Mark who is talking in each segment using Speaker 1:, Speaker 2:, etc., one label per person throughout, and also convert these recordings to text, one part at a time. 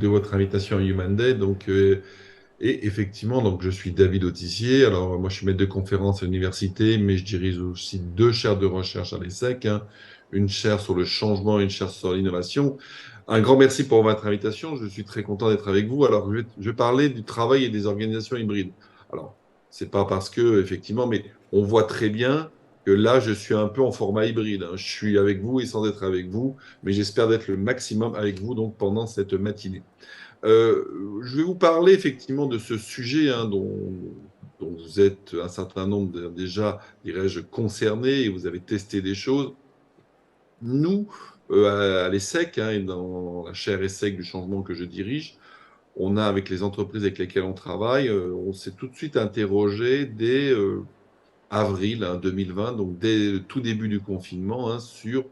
Speaker 1: de votre invitation à Human Day. Et effectivement, donc, je suis David Autissier. Alors, moi, je suis maître de conférence à l'université, mais je dirige aussi deux chaires de recherche à l'ESSEC, hein. Une chaire sur le changement et une chaire sur l'innovation. Un grand merci pour votre invitation. Je suis très content d'être avec vous. Alors, je vais parler du travail et des organisations hybrides. Alors, c'est pas parce que, effectivement, mais on voit très bien que là, je suis un peu en format hybride, hein. Je suis avec vous et sans être avec vous, mais j'espère d'être le maximum avec vous donc pendant cette matinée. Je vais vous parler effectivement de ce sujet, hein, dont vous êtes un certain nombre déjà, dirais-je, concernés et vous avez testé des choses. Nous, à l'ESSEC, hein, et dans la chaire ESSEC du changement que je dirige, on a, avec les entreprises avec lesquelles on travaille, on s'est tout de suite interrogé dès avril, hein, 2020, donc dès le tout début du confinement, hein, sur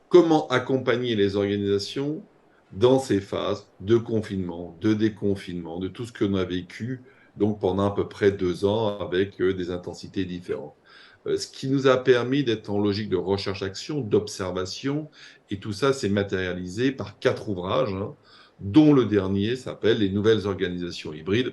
Speaker 1: comment accompagner les organisations dans ces phases de confinement, de déconfinement, de tout ce que l'on a vécu donc pendant à peu près 2 ans avec des intensités différentes. Ce qui nous a permis d'être en logique de recherche-action, d'observation, et tout ça s'est matérialisé par 4 ouvrages, hein, dont le dernier s'appelle Les nouvelles organisations hybrides.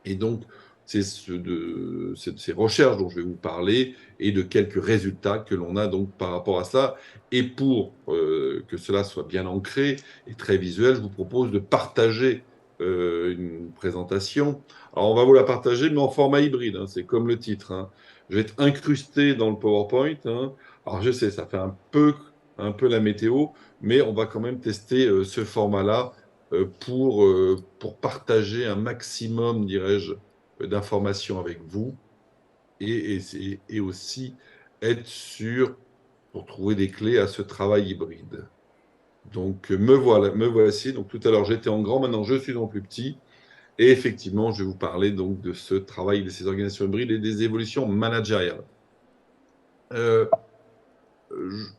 Speaker 1: Et donc, c'est ces recherches dont je vais vous parler et de quelques résultats que l'on a donc par rapport à ça. Et pour que cela soit bien ancré et très visuel, je vous propose de partager une présentation. Alors, on va vous la partager, mais en format hybride, hein, c'est comme le titre, hein. Je vais être incrusté dans le PowerPoint, hein. Alors, je sais, ça fait un peu la météo, mais on va quand même tester ce format-là pour partager un maximum, dirais-je, d'informations avec vous et aussi être sûr pour trouver des clés à ce travail hybride. Donc, me voici. Donc, tout à l'heure, j'étais en grand, maintenant, je suis en plus petit. Et effectivement, je vais vous parler donc de ce travail de ces organisations hybrides et des évolutions managériales. Euh, je-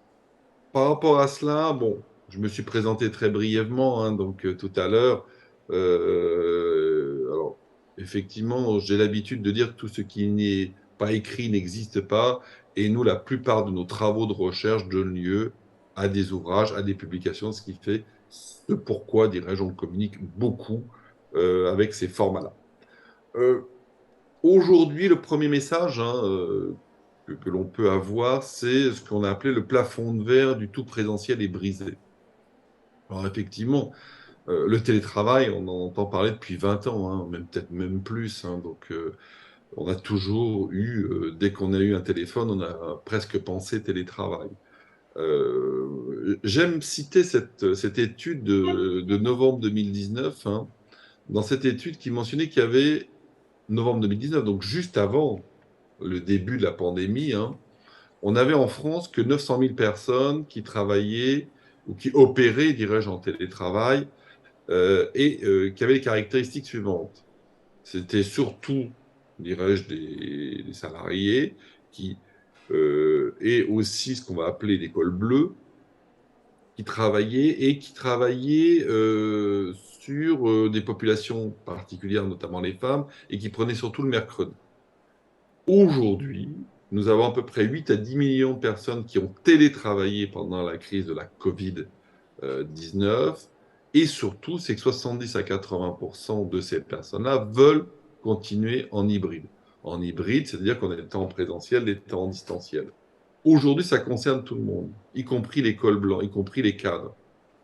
Speaker 1: Par rapport à cela, bon, je me suis présenté très brièvement, hein, donc tout à l'heure. Alors, effectivement, j'ai l'habitude de dire que tout ce qui n'est pas écrit n'existe pas. Et nous, la plupart de nos travaux de recherche donnent lieu à des ouvrages, à des publications, ce qui fait ce pourquoi, dirais-je, on communique beaucoup avec ces formats-là. Euh, Aujourd'hui, le premier message, hein, que l'on peut avoir, c'est ce qu'on a appelé le plafond de verre du tout présentiel est brisé. Alors effectivement, le télétravail, on en entend parler depuis 20 ans, hein, même peut-être même plus, hein. Donc on a toujours eu, dès qu'on a eu un téléphone, on a presque pensé télétravail. J'aime citer cette étude de novembre 2019, hein, dans cette étude qui mentionnait qu'il y avait, novembre 2019, donc juste avant le début de la pandémie, hein, on avait en France que 900 000 personnes qui travaillaient ou qui opéraient, dirais-je, en télétravail qui avaient les caractéristiques suivantes. C'était surtout, dirais-je, des salariés et aussi ce qu'on va appeler des cols bleus, qui travaillaient sur des populations particulières, notamment les femmes, et qui prenaient surtout le mercredi. Aujourd'hui, nous avons à peu près 8 à 10 millions de personnes qui ont télétravaillé pendant la crise de la Covid-19. Et surtout, c'est que 70 à 80% de ces personnes-là veulent continuer en hybride. En hybride, c'est-à-dire qu'on a des temps en présentiel, des temps en distanciel. Aujourd'hui, ça concerne tout le monde, y compris les cols blancs, y compris les cadres.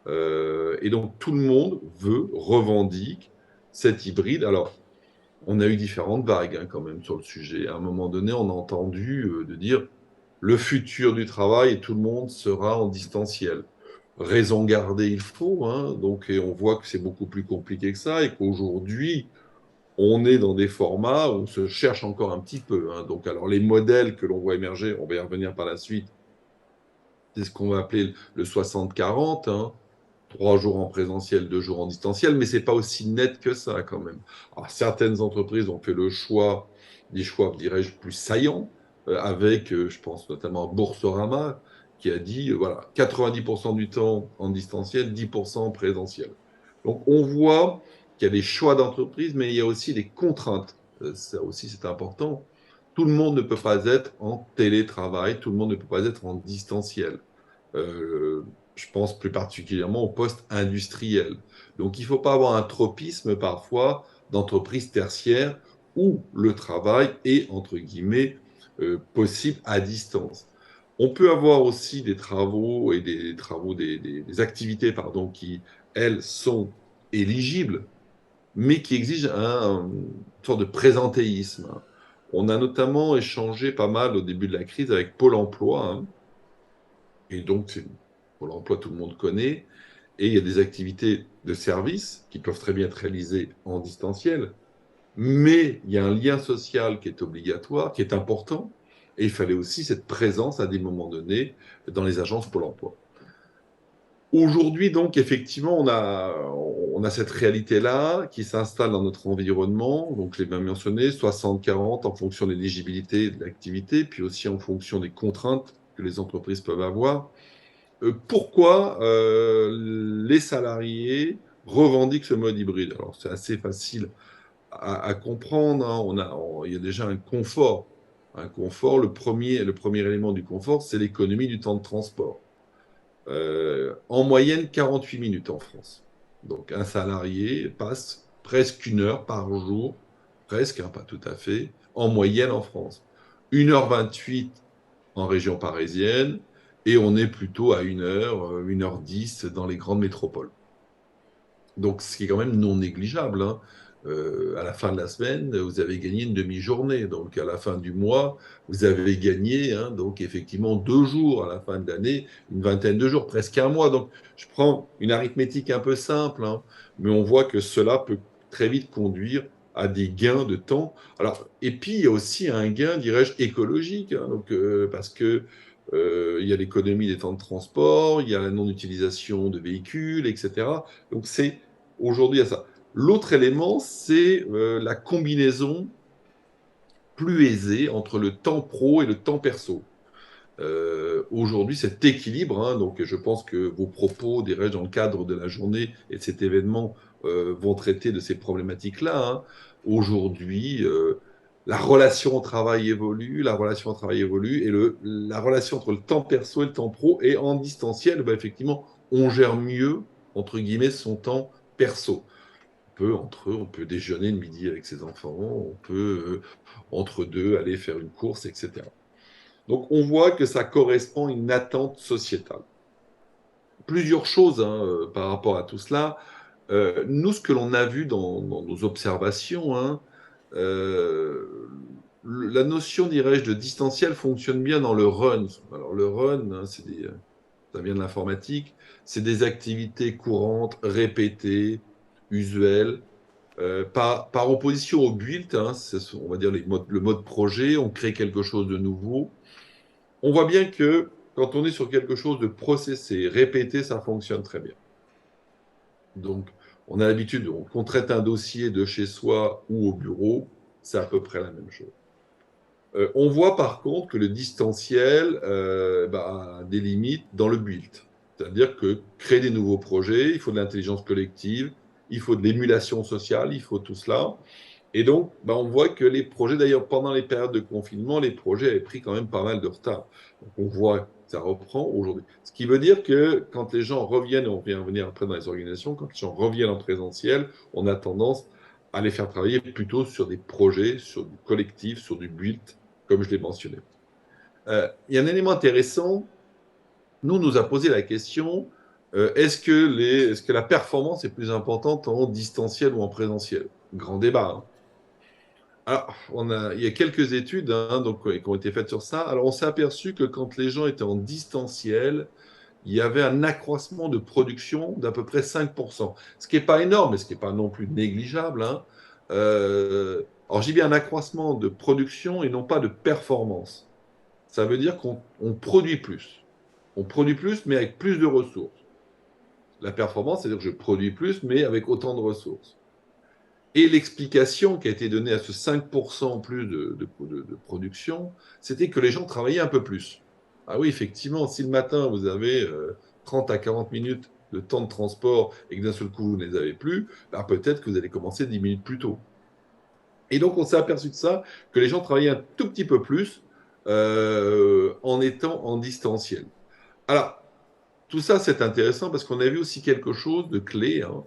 Speaker 1: Et donc, tout le monde revendique cet hybride. Alors, on a eu différentes vagues, hein, quand même sur le sujet. À un moment donné, on a entendu de dire le futur du travail et tout le monde sera en distanciel. Raison gardée, il faut, hein, donc, et on voit que c'est beaucoup plus compliqué que ça et qu'aujourd'hui, on est dans des formats où on se cherche encore un petit peu, hein. Donc, alors, les modèles que l'on voit émerger, on va y revenir par la suite, c'est ce qu'on va appeler le 60-40, hein. 3 jours en présentiel, 2 jours en distanciel, mais c'est pas aussi net que ça quand même. Alors, certaines entreprises ont fait des choix, dirais-je, plus saillants, avec, je pense notamment à Boursorama, qui a dit, voilà, 90% du temps en distanciel, 10% en présentiel. Donc, on voit qu'il y a des choix d'entreprise, mais il y a aussi des contraintes. Ça aussi, c'est important. Tout le monde ne peut pas être en télétravail, tout le monde ne peut pas être en distanciel. Je pense plus particulièrement aux postes industriels. Donc, il ne faut pas avoir un tropisme parfois d'entreprises tertiaires où le travail est, entre guillemets, possible à distance. On peut avoir aussi des travaux et des travaux, des activités, pardon, qui, elles, sont éligibles, mais qui exigent une sorte de présentéisme. On a notamment échangé pas mal au début de la crise avec Pôle emploi, hein, et donc Pôle emploi, tout le monde connaît, et il y a des activités de service qui peuvent très bien être réalisées en distanciel, mais il y a un lien social qui est obligatoire, qui est important, et il fallait aussi cette présence à des moments donnés dans les agences Pôle emploi. Aujourd'hui, donc, effectivement, on a cette réalité-là qui s'installe dans notre environnement. Donc, je l'ai bien mentionné, 60-40 en fonction de l'éligibilité de l'activité, puis aussi en fonction des contraintes que les entreprises peuvent avoir. Pourquoi les salariés revendiquent ce mode hybride? Alors, c'est assez facile à comprendre, hein. Il y a déjà un confort. Un confort, le premier élément du confort, c'est l'économie du temps de transport. En moyenne, 48 minutes en France. Donc, un salarié passe presque 1 heure par jour, presque, hein, pas tout à fait, en moyenne en France. 1h28 en région parisienne, et on est plutôt à 1 heure, 1h10 dans les grandes métropoles. Donc, ce qui est quand même non négligeable, hein. À la fin de la semaine, vous avez gagné une demi-journée. Donc, à la fin du mois, vous avez gagné, hein, donc effectivement 2 jours. À la fin de l'année, une vingtaine de jours, presque un mois. Donc, je prends une arithmétique un peu simple, hein, mais on voit que cela peut très vite conduire à des gains de temps. Alors, et puis, il y a aussi un gain, dirais-je, écologique, hein, donc, parce que il y a l'économie des temps de transport, il y a la non-utilisation de véhicules, etc. Donc, c'est aujourd'hui à ça. L'autre élément, c'est la combinaison plus aisée entre le temps pro et le temps perso. Aujourd'hui, cet équilibre, hein, donc je pense que vos propos, dirais-je, dans le cadre de la journée et de cet événement, vont traiter de ces problématiques-là, hein. Aujourd'hui, la relation au travail évolue, et la relation entre le temps perso et le temps pro, et en distanciel, bah, effectivement, on gère mieux, entre guillemets, son temps perso. On peut déjeuner le midi avec ses enfants, on peut, entre deux, aller faire une course, etc. Donc, on voit que ça correspond à une attente sociétale. Plusieurs choses, hein, par rapport à tout cela. Nous, ce que l'on a vu dans nos observations, hein, euh, la notion, dirais-je, de distanciel fonctionne bien dans le run. Alors, le run, hein, ça vient de l'informatique, c'est des activités courantes, répétées, usuelles, par opposition au build, hein, on va dire le mode projet, on crée quelque chose de nouveau. On voit bien que quand on est sur quelque chose de processé, répété, ça fonctionne très bien. Donc, on a l'habitude, qu'on traite un dossier de chez soi ou au bureau, c'est à peu près la même chose. On voit par contre que le distanciel a des limites dans le build. C'est-à-dire que créer des nouveaux projets, il faut de l'intelligence collective, il faut de l'émulation sociale, il faut tout cela. Et donc, on voit que les projets, d'ailleurs, pendant les périodes de confinement, les projets avaient pris quand même pas mal de retard. Donc, on voit que ça reprend aujourd'hui. Ce qui veut dire que quand les gens reviennent, on vient revenir après dans les organisations, quand les gens reviennent en présentiel, on a tendance à les faire travailler plutôt sur des projets, sur du collectif, sur du build, comme je l'ai mentionné. Il y a un élément intéressant. Nous, on nous a posé la question, est-ce que la performance est plus importante en distanciel ou en présentiel? Grand débat, hein. Alors, il y a quelques études, hein, donc, qui ont été faites sur ça. Alors, on s'est aperçu que quand les gens étaient en distanciel, il y avait un accroissement de production d'à peu près 5%. Ce qui n'est pas énorme, mais ce qui n'est pas non plus négligeable, hein. Alors, j'ai bien un accroissement de production et non pas de performance. Ça veut dire qu'on produit plus. On produit plus, mais avec plus de ressources. La performance, c'est-à-dire que je produis plus, mais avec autant de ressources. Et l'explication qui a été donnée à ce 5% en plus de production, c'était que les gens travaillaient un peu plus. Ah oui, effectivement, si le matin, vous avez 30 à 40 minutes de temps de transport et que d'un seul coup, vous ne les avez plus, peut-être que vous allez commencer 10 minutes plus tôt. Et donc, on s'est aperçu de ça, que les gens travaillaient un tout petit peu plus en étant en distanciel. Alors, tout ça, c'est intéressant parce qu'on a vu aussi quelque chose de clé, hein.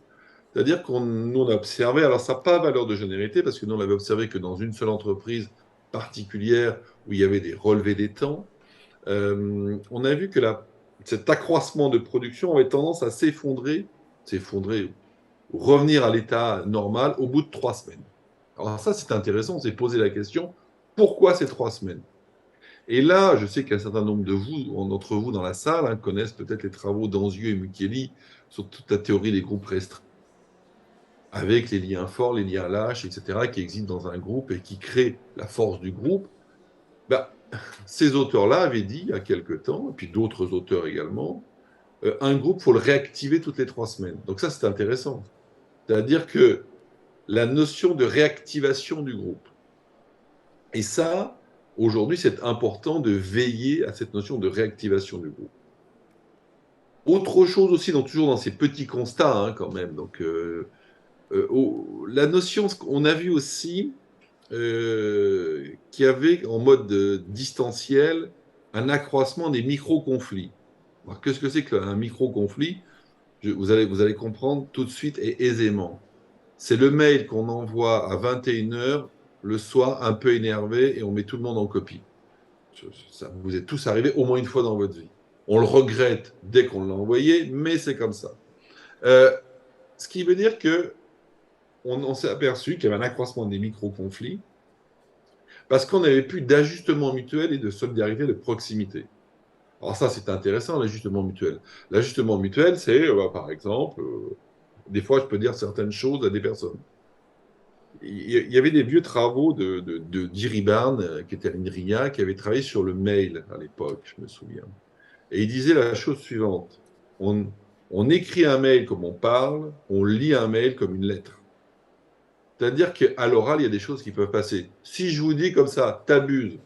Speaker 1: C'est-à-dire qu'on a observé, alors ça n'a pas valeur de généralité parce que nous, on avait observé que dans une seule entreprise particulière où il y avait des relevés des temps, on a vu que cet accroissement de production avait tendance à s'effondrer, revenir à l'état normal au bout de 3 semaines. Alors ça, c'est intéressant, on s'est posé la question, pourquoi ces 3 semaines? Et là, je sais qu'un certain nombre d'entre vous dans la salle, hein, connaissent peut-être les travaux d'Anzieu et Micheli sur toute la théorie des groupes restreints, avec les liens forts, les liens lâches, etc., qui existent dans un groupe et qui créent la force du groupe. Ben, ces auteurs-là avaient dit il y a quelque temps, et puis d'autres auteurs également, un groupe, il faut le réactiver toutes les 3 semaines. Donc ça, c'est intéressant. C'est-à-dire que la notion de réactivation du groupe. Et ça, aujourd'hui, c'est important de veiller à cette notion de réactivation du groupe. Autre chose aussi, donc toujours dans ces petits constats, hein, quand même. Donc, la notion, on a vu aussi qu'il y avait en mode distanciel un accroissement des micro-conflits. Qu'est-ce que c'est qu'un micro-conflit? Vous allez comprendre tout de suite et aisément. C'est le mail qu'on envoie à 21h le soir, un peu énervé, et on met tout le monde en copie. Ça vous est tous arrivé au moins une fois dans votre vie. On le regrette dès qu'on l'a envoyé, mais c'est comme ça. Euh, Ce qui veut dire que on s'est aperçu qu'il y avait un accroissement des micro-conflits parce qu'on n'avait plus d'ajustement mutuel et de solidarité de proximité. Alors ça, c'est intéressant, l'ajustement mutuel. L'ajustement mutuel, c'est, par exemple, des fois, je peux dire certaines choses à des personnes. Il y avait des vieux travaux d'Iri Barnes, qui était à l'INRIA, qui avait travaillé sur le mail à l'époque, je me souviens. Et il disait la chose suivante. On, on écrit un mail comme on parle, on lit un mail comme une lettre. C'est-à-dire qu'à l'oral, il y a des choses qui peuvent passer. Si je vous dis comme ça, t'abuses,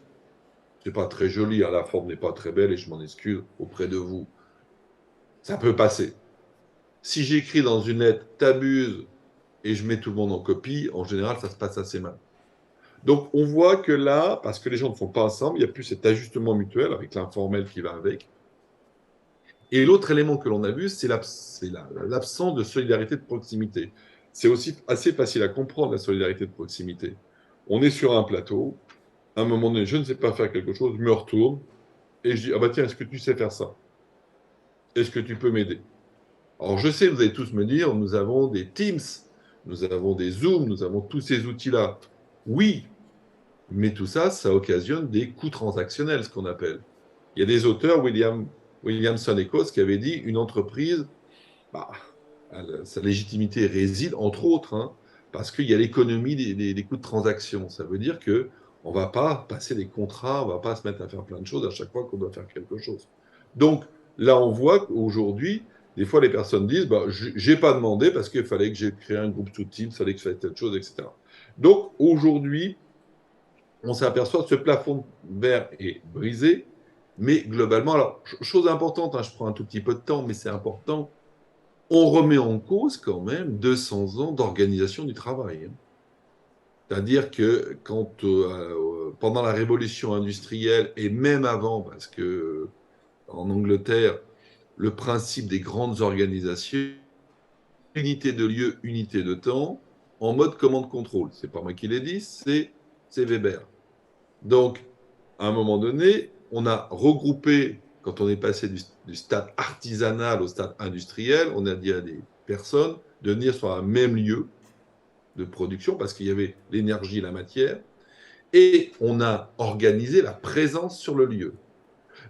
Speaker 1: c'est pas très joli, hein, la forme n'est pas très belle et je m'en excuse auprès de vous. Ça peut passer. Si j'écris dans une lettre, t'abuses, et je mets tout le monde en copie, en général, ça se passe assez mal. Donc, on voit que là, parce que les gens ne sont pas ensemble, il n'y a plus cet ajustement mutuel avec l'informel qui va avec. Et l'autre élément que l'on a vu, c'est l'absence de solidarité de proximité. C'est aussi assez facile à comprendre, la solidarité de proximité. On est sur un plateau, à un moment donné, je ne sais pas faire quelque chose, je me retourne et je dis, ah bah tiens, est-ce que tu sais faire ça? Est-ce que tu peux m'aider? Alors je sais, vous allez tous me dire, nous avons des Teams, nous avons des Zoom, nous avons tous ces outils-là. Oui, mais tout ça, ça occasionne des coûts transactionnels, ce qu'on appelle. Il y a des auteurs, Williamson et Coase, qui avaient dit, une entreprise, bah, sa légitimité réside, entre autres, hein, parce qu'il y a l'économie des coûts de transaction. Ça veut dire que on ne va pas passer des contrats, on ne va pas se mettre à faire plein de choses à chaque fois qu'on doit faire quelque chose. Donc là, on voit qu'aujourd'hui, des fois, les personnes disent bah, je n'ai pas demandé parce qu'il fallait que j'ai créé un groupe sous Teams, il fallait que je fasse telle chose, etc. Donc aujourd'hui, on s'aperçoit que ce plafond de verre est brisé, mais globalement, alors, chose importante, hein, je prends un tout petit peu de temps, mais c'est important, on remet en cause quand même 200 ans d'organisation du travail, hein. C'est-à-dire que pendant la révolution industrielle et même avant, parce que en Angleterre, le principe des grandes organisations, unité de lieu, unité de temps, en mode commande-contrôle. C'est pas moi qui l'ai dit, c'est Weber. Donc, à un moment donné, on a regroupé, quand on est passé du stade artisanal au stade industriel, on a dit à des personnes de venir sur un même lieu de production parce qu'il y avait l'énergie et la matière, et on a organisé la présence sur le lieu.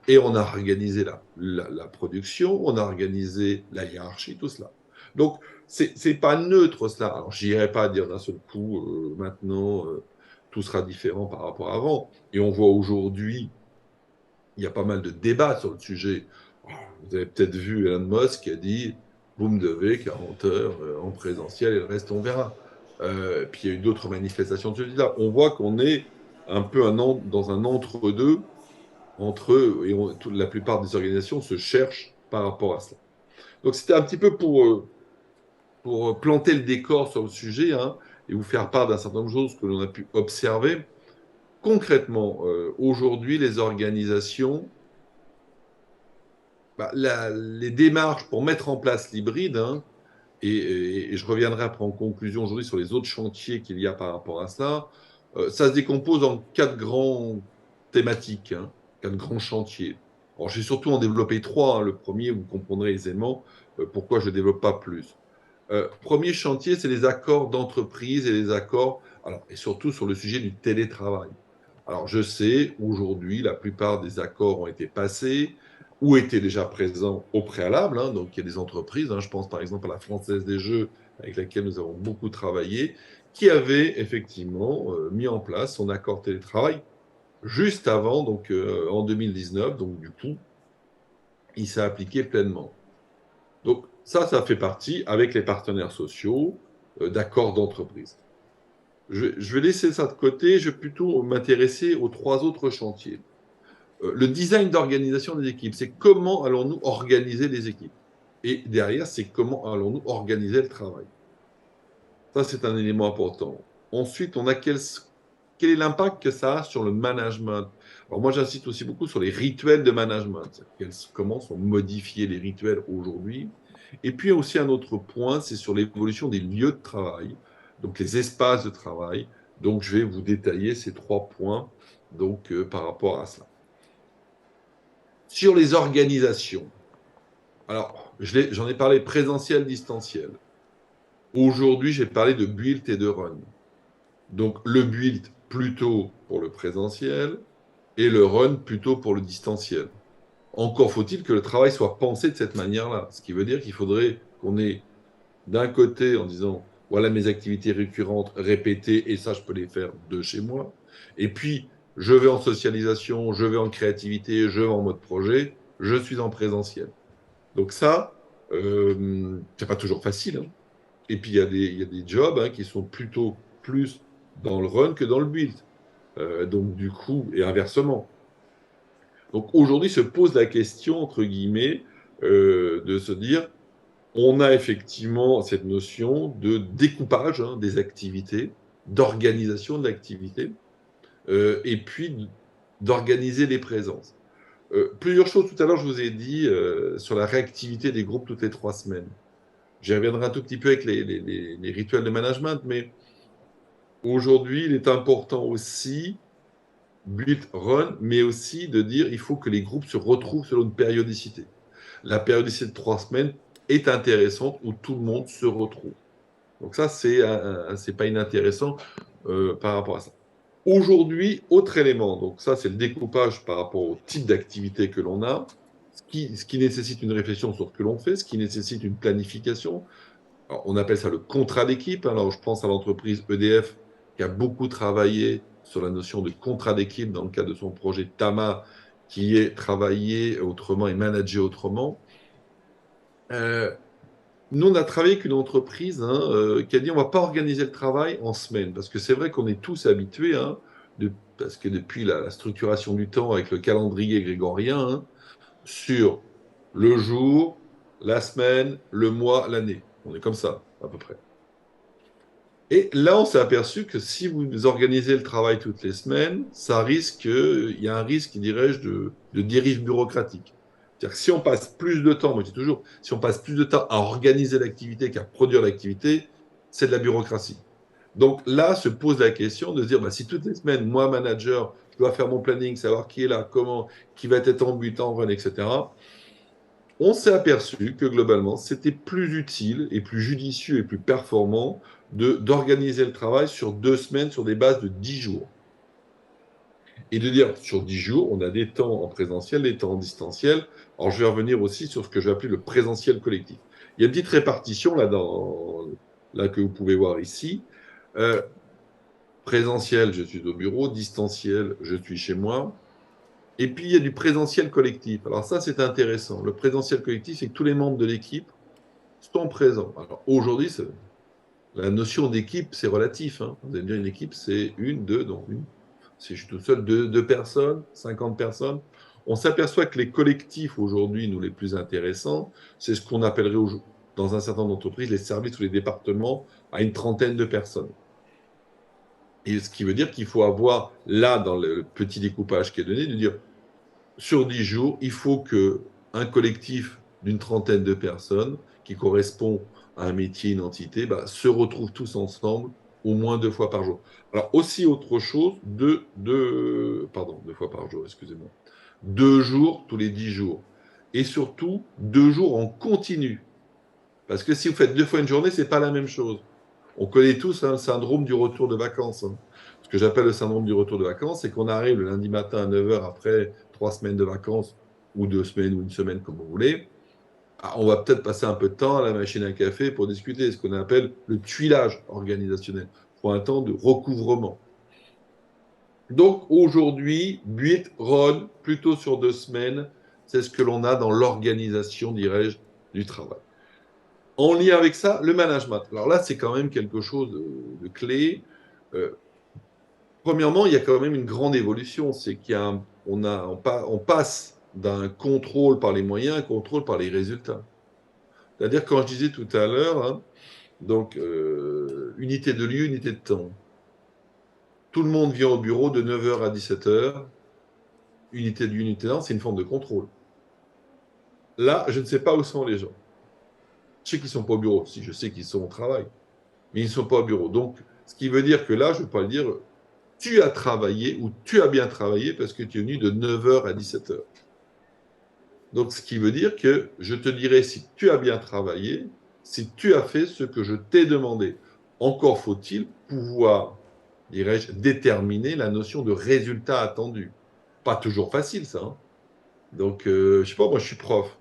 Speaker 1: Et on a organisé la production, on a organisé la hiérarchie, tout cela. Donc, c'est pas neutre cela. Alors, j'irai pas dire d'un seul coup, maintenant, tout sera différent par rapport à avant. Et on voit aujourd'hui, il y a pas mal de débats sur le sujet. Vous avez peut-être vu Elon Musk qui a dit, vous me devez 40 heures en présentiel et le reste, on verra. Puis il y a eu d'autres manifestations de ce type-là. On voit qu'on est un peu dans un entre-deux entre eux, et la plupart des organisations se cherchent par rapport à cela. Donc c'était un petit peu pour planter le décor sur le sujet, hein, et vous faire part d'un certain nombre de choses que l'on a pu observer. Concrètement, aujourd'hui, les organisations Les démarches pour mettre en place l'hybride, hein, et je reviendrai après en conclusion aujourd'hui sur les autres chantiers qu'il y a par rapport à ça, ça se décompose en quatre grands thématiques, hein, quatre grands chantiers. Alors, j'ai surtout en développé trois, hein. Le premier, vous comprendrez aisément pourquoi je ne développe pas plus. Premier chantier, c'est les accords d'entreprise et les accords, alors, et surtout sur le sujet du télétravail. Alors, je sais, aujourd'hui, la plupart des accords ont été passés ou étaient déjà présents au préalable, hein. Donc, il y a des entreprises, hein, je pense par exemple à la Française des Jeux, avec laquelle nous avons beaucoup travaillé, qui avait effectivement mis en place son accord télétravail juste avant, donc en 2019. Donc, du coup, il s'est appliqué pleinement. Donc, ça fait partie, avec les partenaires sociaux, d'accords d'entreprise. Je vais laisser ça de côté, je vais plutôt m'intéresser aux trois autres chantiers. Le design d'organisation des équipes, c'est comment allons-nous organiser les équipes. Et derrière, c'est comment allons-nous organiser le travail. Ça, c'est un élément important. Ensuite, on a quel est l'impact que ça a sur le management. Alors moi, j'insiste aussi beaucoup sur les rituels de management. Comment sont modifiés les rituels aujourd'hui. Et puis, il y a aussi un autre point, c'est sur l'évolution des lieux de travail, donc les espaces de travail. Donc, je vais vous détailler ces trois points donc, par rapport à ça. Sur les organisations, alors j'en ai parlé présentiel, distanciel. Aujourd'hui, j'ai parlé de build et de run. Donc le build plutôt pour le présentiel et le run plutôt pour le distanciel. Encore faut-il que le travail soit pensé de cette manière-là. Ce qui veut dire qu'il faudrait qu'on ait d'un côté en disant voilà mes activités récurrentes répétées et ça je peux les faire de chez moi. Et puis je vais en socialisation, je vais en créativité, je vais en mode projet, je suis en présentiel. Donc ça, c'est pas toujours facile, hein. Et puis il y a des jobs hein, qui sont plutôt plus dans le run que dans le build. Donc du coup, et inversement. Donc aujourd'hui se pose la question, entre guillemets, de se dire, on a effectivement cette notion de découpage hein, des activités, d'organisation de l'activité, et puis d'organiser les présences. Plusieurs choses, tout à l'heure, je vous ai dit sur la réactivité des groupes toutes les 3 semaines. J'y reviendrai un tout petit peu avec les rituels de management, mais aujourd'hui, il est important aussi, build, run, mais aussi de dire il faut que les groupes se retrouvent selon une périodicité. La périodicité de 3 semaines est intéressante où tout le monde se retrouve. Donc ça, c'est pas inintéressant par rapport à ça. Aujourd'hui, autre élément, donc ça c'est le découpage par rapport au type d'activité que l'on a, ce qui nécessite une réflexion sur ce que l'on fait, ce qui nécessite une planification. Alors, on appelle ça le contrat d'équipe. Alors je pense à l'entreprise EDF qui a beaucoup travaillé sur la notion de contrat d'équipe dans le cadre de son projet TAMA qui est travaillé autrement et managé autrement. Euh, Nous, on a travaillé avec une entreprise hein, qui a dit on ne va pas organiser le travail en semaine. Parce que c'est vrai qu'on est tous habitués, hein, parce que depuis la structuration du temps avec le calendrier grégorien, hein, sur le jour, la semaine, le mois, l'année. On est comme ça, à peu près. Et là, on s'est aperçu que si vous organisez le travail toutes les semaines, il y a un risque, dirais-je, de dérive bureaucratique. C'est-à-dire que si on passe plus de temps, moi je dis toujours, si on passe plus de temps à organiser l'activité qu'à produire l'activité, c'est de la bureaucratie. Donc là se pose la question de se dire, bah, si toutes les semaines, moi, manager, je dois faire mon planning, savoir qui est là, comment, qui va être en but, en run, etc., on s'est aperçu que globalement, c'était plus utile et plus judicieux et plus performant d'organiser le travail sur 2 semaines sur des bases de 10 jours. Et de dire, sur 10 jours, on a des temps en présentiel, des temps en distanciel. Alors, je vais revenir aussi sur ce que je vais appeler le présentiel collectif. Il y a une petite répartition là que vous pouvez voir ici. Euh, Présentiel, je suis au bureau. Distanciel, je suis chez moi. Et puis, il y a du présentiel collectif. Alors ça, c'est intéressant. Le présentiel collectif, c'est que tous les membres de l'équipe sont présents. Alors aujourd'hui, la notion d'équipe, c'est relatif, hein. Vous allez me dire, une équipe, c'est une, deux, donc une. Si je suis tout seul, deux personnes, 50 personnes. On s'aperçoit que les collectifs aujourd'hui, nous les plus intéressants, c'est ce qu'on appellerait dans un certain nombre d'entreprises les services ou les départements à une trentaine de personnes. Et ce qui veut dire qu'il faut avoir là, dans le petit découpage qui est donné, de dire sur 10 jours, il faut que un collectif d'une trentaine de personnes qui correspond à un métier, une entité, bah, se retrouvent tous ensemble au moins 2 fois par jour. Alors aussi autre chose, pardon, 2 fois par jour, excusez-moi. 2 jours tous les 10 jours. Et surtout, 2 jours en continu. Parce que si vous faites 2 fois une journée, c'est pas la même chose. On connaît tous hein, le syndrome du retour de vacances. Hein. Ce que j'appelle le syndrome du retour de vacances, c'est qu'on arrive le lundi matin à 9 heures après 3 semaines de vacances, ou 2 semaines, ou une semaine, comme vous voulez. Ah, on va peut-être passer un peu de temps à la machine à café pour discuter, ce qu'on appelle le tuilage organisationnel. Il faut un temps de recouvrement. Donc aujourd'hui, 8 run plutôt sur 2 semaines, c'est ce que l'on a dans l'organisation, dirais-je, du travail. En lien avec ça, le management. Alors là, c'est quand même quelque chose de clé. Euh, Premièrement, il y a quand même une grande évolution. C'est on passe d'un contrôle par les moyens à un contrôle par les résultats. C'est-à-dire, quand je disais tout à l'heure, hein, donc unité de lieu, unité de temps. Tout le monde vient au bureau de 9 heures à 17 heures. Unité de lieu, unité de temps, c'est une forme de contrôle. Là, je ne sais pas où sont les gens. Je sais qu'ils ne sont pas au bureau. Si, je sais qu'ils sont au travail. Mais ils ne sont pas au bureau. Donc, ce qui veut dire que là, je ne vais pas le dire, tu as travaillé ou tu as bien travaillé parce que tu es venu de 9 heures à 17 heures. Donc, ce qui veut dire que je te dirai si tu as bien travaillé, si tu as fait ce que je t'ai demandé. Encore faut-il pouvoir, dirais-je, déterminer la notion de résultat attendu. Pas toujours facile, ça. Hein. Donc, je ne sais pas, moi, je suis prof.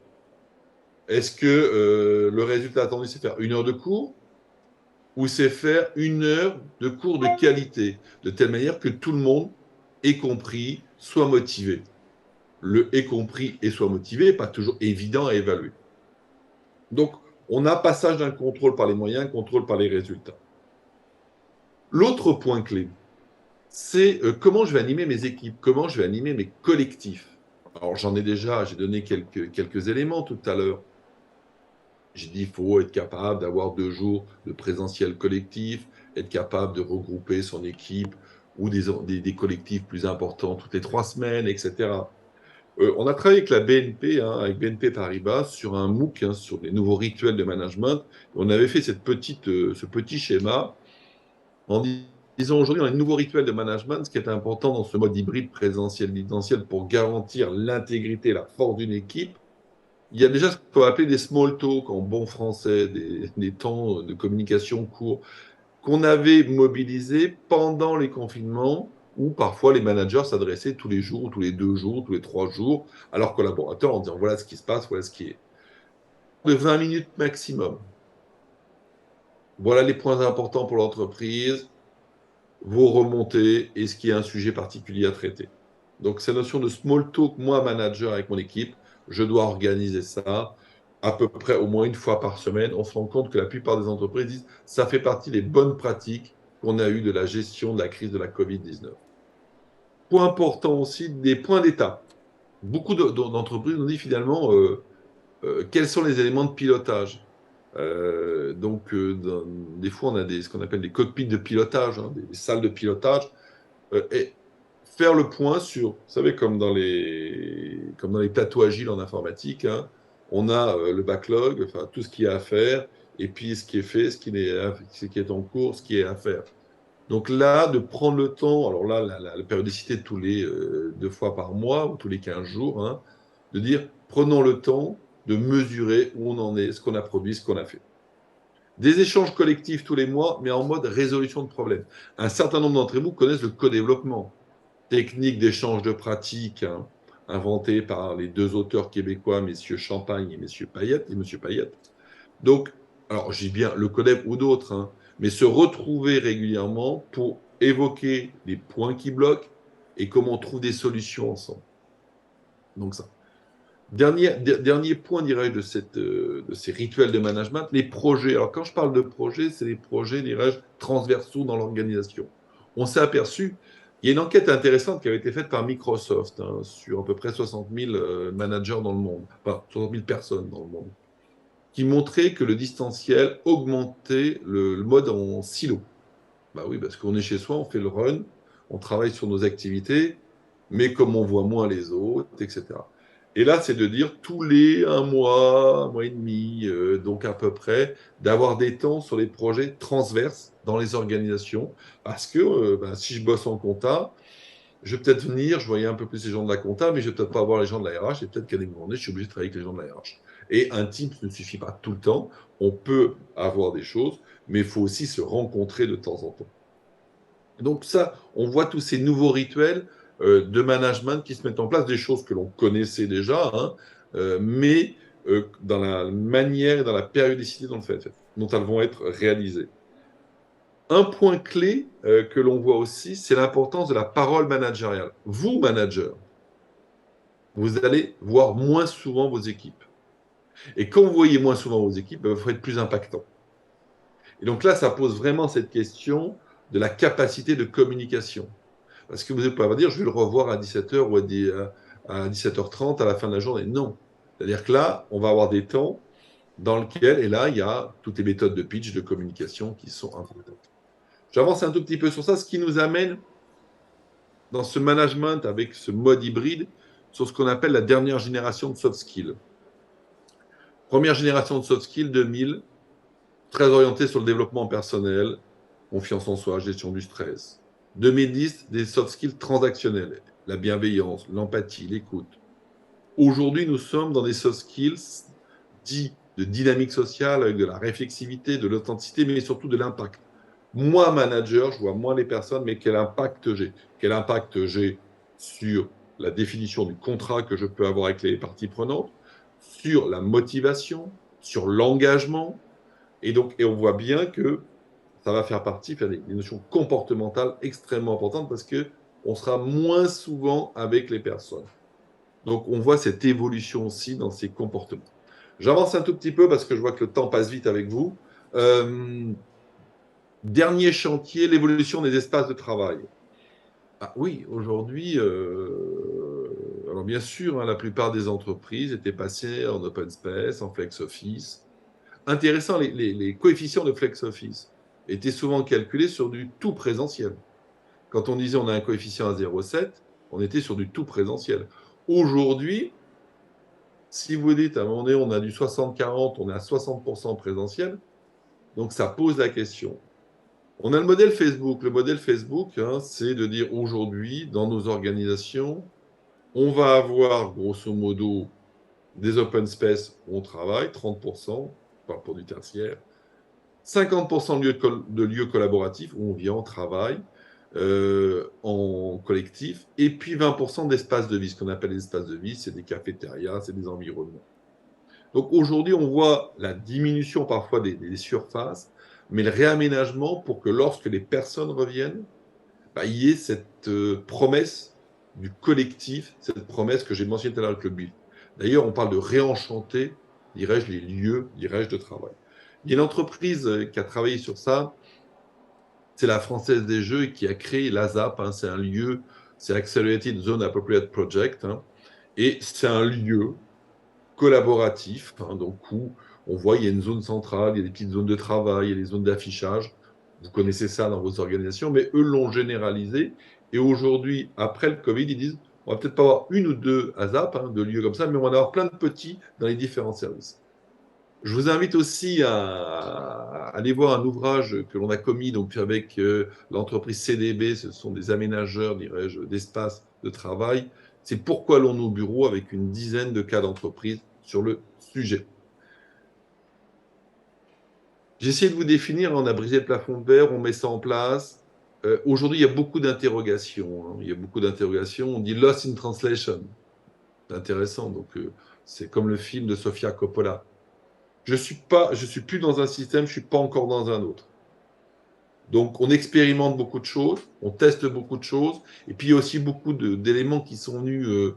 Speaker 1: Est-ce que le résultat attendu, c'est faire 1 heure de cours ou c'est faire 1 heure de cours de qualité, de telle manière que tout le monde ait compris, soit motivé. Le ait compris et soit motivé n'est pas toujours évident à évaluer. Donc, on a passage d'un contrôle par les moyens, contrôle par les résultats. L'autre point clé, c'est comment je vais animer mes équipes, comment je vais animer mes collectifs. Alors, j'ai donné quelques éléments tout à l'heure. J'ai dit qu'il faut être capable d'avoir 2 jours de présentiel collectif, être capable de regrouper son équipe ou des collectifs plus importants toutes les 3 semaines, etc. On a travaillé avec la BNP, hein, avec BNP Paribas, sur un MOOC, hein, sur des nouveaux rituels de management. On avait fait ce petit schéma en disant aujourd'hui, on a de nouveaux rituels de management. Ce qui est important dans ce mode hybride présentiel-distanciel pour garantir l'intégrité et la force d'une équipe, il y a déjà ce qu'on va appeler des small talk en bon français, des temps de communication courts, qu'on avait mobilisés pendant les confinements, où parfois les managers s'adressaient tous les jours, tous les 2 jours, tous les 3 jours à leurs collaborateurs en disant voilà ce qui se passe, voilà ce qui est. De 20 minutes maximum. Voilà les points importants pour l'entreprise, vos remontées et ce qui est un sujet particulier à traiter. Donc, cette notion de small talk, moi, manager avec mon équipe, je dois organiser ça à peu près au moins 1 fois par semaine. On se rend compte que la plupart des entreprises disent ça fait partie des bonnes pratiques qu'on a eues de la gestion de la crise de la Covid-19. Point important aussi, des points d'étape. Beaucoup d'entreprises nous disent finalement quels sont les éléments de pilotage. Des fois, on a ce qu'on appelle des cockpits de pilotage, hein, des salles de pilotage. Et faire le point sur, vous savez, comme dans les plateaux agiles en informatique, hein, on a le backlog, enfin tout ce qu'il y a à faire, et puis ce qui est fait, ce qui est en cours, ce qui est à faire. Donc là, de prendre le temps, alors là, la périodicité de tous les 2 fois par mois ou tous les 15 jours, hein, de dire prenons le temps de mesurer où on en est, ce qu'on a produit, ce qu'on a fait. Des échanges collectifs tous les mois, mais en mode résolution de problèmes. Un certain nombre d'entre vous connaissent le co-développement, technique d'échange de pratiques, hein, inventée par les 2 auteurs québécois, messieurs Champagne et messieurs Payette, et monsieur Payette. Donc, alors je dis bien le CODEP ou d'autres, hein, mais se retrouver régulièrement pour évoquer les points qui bloquent et comment on trouve des solutions ensemble. Donc ça. Dernier point, dirais-je, de ces rituels de management, les projets. Alors, quand je parle de projets, c'est les projets, dirais-je, transversaux dans l'organisation. On s'est aperçu, il y a une enquête intéressante qui avait été faite par Microsoft hein, sur à peu près 60 000 managers dans le monde, enfin 60 000 personnes dans le monde, qui montrait que le distanciel augmentait le mode en silo. Bah oui, parce qu'on est chez soi, on fait le run, on travaille sur nos activités, mais comme on voit moins les autres, etc. Et là, c'est de dire tous les un mois et demi, donc à peu près, d'avoir des temps sur les projets transverses dans les organisations. Parce que si je bosse en compta, je vais peut-être venir, je voyais un peu plus les gens de la compta, mais je vais peut-être pas avoir les gens de la RH, et peut-être qu'à des moments donnés, je suis obligé de travailler avec les gens de la RH. Et un Teams ne suffit pas tout le temps. On peut avoir des choses, mais il faut aussi se rencontrer de temps en temps. Donc ça, on voit tous ces nouveaux rituels de management qui se mettent en place, des choses que l'on connaissait déjà, hein, mais dans la manière et dans la périodicité dont elles vont être réalisées. Un point clé que l'on voit aussi, c'est l'importance de la parole managériale. Vous, manager, vous allez voir moins souvent vos équipes. Et quand vous voyez moins souvent vos équipes, il faut être plus impactant. Et donc là, ça pose vraiment cette question de la capacité de communication. Parce que vous ne pouvez pas dire, je vais le revoir à 17h ou à 17h30 à la fin de la journée. Non. C'est-à-dire que là, on va avoir des temps dans lesquels, et là, il y a toutes les méthodes de pitch, de communication qui sont importantes. J'avance un tout petit peu sur ça, ce qui nous amène dans ce management avec ce mode hybride sur ce qu'on appelle la dernière génération de soft skills. Première génération de soft skills, 2000, très orientée sur le développement personnel, confiance en soi, gestion du stress. 2010, des soft skills transactionnels, la bienveillance, l'empathie, l'écoute. Aujourd'hui, nous sommes dans des soft skills dits de dynamique sociale, avec de la réflexivité, de l'authenticité, mais surtout de l'impact. Moi, manager, je vois moins les personnes, mais quel impact j'ai. Quel impact j'ai sur la définition du contrat que je peux avoir avec les parties prenantes, sur la motivation, sur l'engagement. Et donc, on voit bien que ça va faire des notions comportementales extrêmement importantes parce qu'on sera moins souvent avec les personnes. Donc, on voit cette évolution aussi dans ces comportements. J'avance un tout petit peu parce que je vois que le temps passe vite avec vous. Dernier chantier, l'évolution des espaces de travail. Ah oui, aujourd'hui, alors bien sûr, hein, la plupart des entreprises étaient passées en open space, en flex office. Intéressant, les coefficients de flex office étaient souvent calculés sur du tout présentiel. Quand on disait on a un coefficient à 0,7, on était sur du tout présentiel. Aujourd'hui, si vous dites à un moment donné on a du 60-40, on est à 60% présentiel, donc ça pose la question. On a le modèle Facebook. Le modèle Facebook, hein, c'est de dire aujourd'hui, dans nos organisations, on va avoir grosso modo des open space où on travaille, 30%, pour du tertiaire, 50% de lieux collaboratifs où on vient, on travaille en collectif, et puis 20% d'espaces de vie. Ce qu'on appelle les espaces de vie, c'est des cafétérias, c'est des environnements. Donc aujourd'hui, on voit la diminution parfois des surfaces, mais le réaménagement pour que lorsque les personnes reviennent, il y ait cette promesse du collectif, cette promesse que j'ai mentionnée tout à l'heure avec le BIL. D'ailleurs, on parle de réenchanter, dirais-je, les lieux, dirais-je, de travail. Il y a une entreprise qui a travaillé sur ça, c'est la Française des Jeux qui a créé l'ASAP, hein, c'est un lieu, c'est Accelerated Zone Appropriate Project, hein, et c'est un lieu collaboratif, hein, donc où on voit il y a une zone centrale, il y a des petites zones de travail, il y a des zones d'affichage. Vous connaissez ça dans vos organisations, mais eux l'ont généralisé. Et aujourd'hui, après le Covid, ils disent on va peut-être pas avoir une ou deux ASAP, hein, de lieux comme ça, mais on va en avoir plein de petits dans les différents services. Je vous invite aussi à aller voir un ouvrage que l'on a commis donc avec l'entreprise CDB, ce sont des aménageurs, dirais-je, d'espaces de travail. C'est pourquoi allons-nous au bureau avec une dizaine de cas d'entreprise sur le sujet. J'ai essayé de vous définir, on a brisé le plafond de verre, on met ça en place. Aujourd'hui, il y a beaucoup d'interrogations. Hein. Il y a beaucoup d'interrogations. On dit lost in translation. C'est intéressant. Donc, c'est comme le film de Sofia Coppola. Je suis plus dans un système, je suis pas encore dans un autre. Donc, on expérimente beaucoup de choses, on teste beaucoup de choses, et puis il y a aussi beaucoup d'éléments qui sont venus,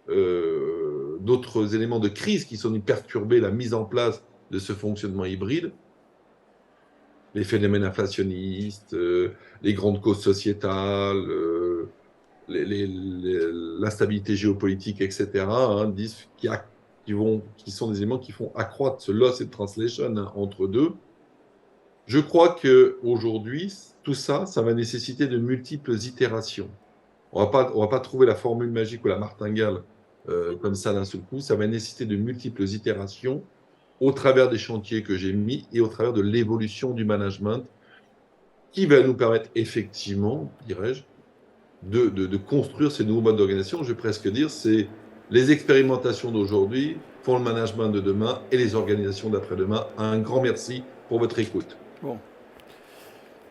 Speaker 1: d'autres éléments de crise qui sont venus perturber la mise en place de ce fonctionnement hybride. Les phénomènes inflationnistes, les grandes causes sociétales, l'instabilité géopolitique, etc., hein, qui sont des éléments qui font accroître ce loss and translation, hein, entre deux. Je crois qu'aujourd'hui, tout ça, ça va nécessiter de multiples itérations. On va pas trouver la formule magique ou la martingale comme ça d'un seul coup. Ça va nécessiter de multiples itérations au travers des chantiers que j'ai mis et au travers de l'évolution du management qui va nous permettre effectivement, dirais-je, de construire ces nouveaux modes d'organisation. Je vais presque dire, c'est les expérimentations d'aujourd'hui font le management de demain et les organisations d'après-demain. Un grand merci pour votre écoute.
Speaker 2: Bon.